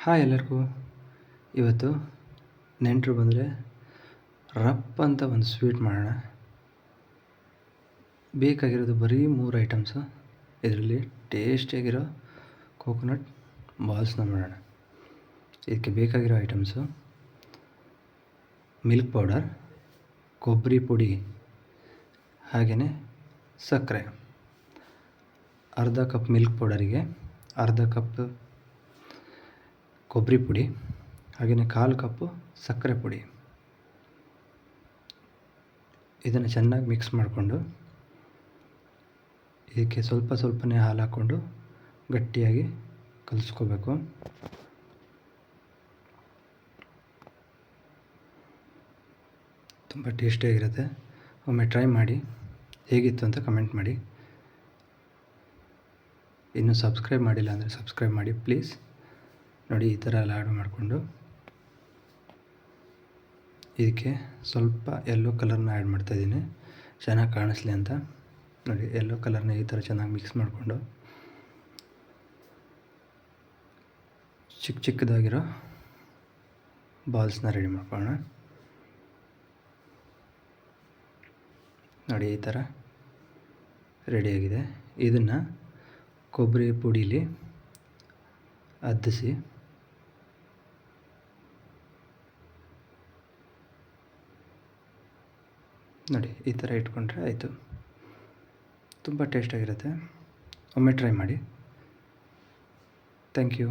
Hi ಎಲ್ಲರಿಗೂ. ಇವತ್ತು ನೆಂಟರು ಬಂದರೆ ರಪ್ ಅಂತ ಒಂದು ಸ್ವೀಟ್ ಮಾಡೋಣ. ಬೇಕಾಗಿರೋದು ಬರೀ 3 ಐಟಮ್ಸು. ಇದರಲ್ಲಿ ಟೇಸ್ಟಿಯಾಗಿರೋ ಕೋಕೋನಟ್ ಬಾಲ್ಸ್ನ ಮಾಡೋಣ. ಇದಕ್ಕೆ ಬೇಕಾಗಿರೋ ಐಟಮ್ಸು: ಮಿಲ್ಕ್ ಪೌಡರ್, ಕೊಬ್ಬರಿ ಪುಡಿ, ಹಾಗೆಯೇ ಸಕ್ಕರೆ. ಅರ್ಧ ಕಪ್ ಮಿಲ್ಕ್ ಪೌಡರಿಗೆ ಅರ್ಧ ಕಪ್ ಕೊಬ್ಬರಿ ಪುಡಿ, ಹಾಗೆಯೇ 1/4 ಕಪ್ಪು ಸಕ್ಕರೆ ಪುಡಿ. ಇದನ್ನು ಚೆನ್ನಾಗಿ ಮಿಕ್ಸ್ ಮಾಡಿಕೊಂಡು ಇದಕ್ಕೆ ಸ್ವಲ್ಪನೇ ಹಾಲು ಹಾಕ್ಕೊಂಡು ಗಟ್ಟಿಯಾಗಿ ಕಲಿಸ್ಕೋಬೇಕು. ತುಂಬ ಟೇಸ್ಟಿಯಾಗಿರುತ್ತೆ. ಒಮ್ಮೆ ಟ್ರೈ ಮಾಡಿ, ಹೇಗಿತ್ತು ಅಂತ ಕಮೆಂಟ್ ಮಾಡಿ. ಇನ್ನೂ ಸಬ್ಸ್ಕ್ರೈಬ್ ಮಾಡಿಲ್ಲ ಅಂದರೆ ಸಬ್ಸ್ಕ್ರೈಬ್ ಮಾಡಿ ಪ್ಲೀಸ್. ನೋಡಿ, ಈ ಥರ ಎಲ್ಲ ಆ್ಯಡ್ ಮಾಡಿಕೊಂಡು ಇದಕ್ಕೆ ಸ್ವಲ್ಪ ಯೆಲ್ಲೋ ಕಲರ್ನ ಆ್ಯಡ್ ಮಾಡ್ತಾಯಿದ್ದೀನಿ, ಚೆನ್ನಾಗಿ ಕಾಣಿಸ್ಲಿ ಅಂತ. ನೋಡಿ, ಯೆಲ್ಲೋ ಕಲರ್ನ ಈ ಥರ ಚೆನ್ನಾಗಿ ಮಿಕ್ಸ್ ಮಾಡಿಕೊಂಡು ಚಿಕ್ಕದಾಗಿರೋ ಬಾಲ್ಸ್ನ ರೆಡಿ ಮಾಡ್ಕೊಳ್ಳೋಣ. ನೋಡಿ, ಈ ಥರ ರೆಡಿಯಾಗಿದೆ. ಇದನ್ನು ಕೊಬ್ಬರಿ ಪುಡೀಲಿ ಅದ್ದಿಸಿ ನೋಡಿ, ಈ ಥರ ಇಟ್ಕೊಂಡ್ರೆ ಆಯಿತು. ತುಂಬ ಟೇಸ್ಟಾಗಿರುತ್ತೆ. ಒಮ್ಮೆ ಟ್ರೈ ಮಾಡಿ. Thank you.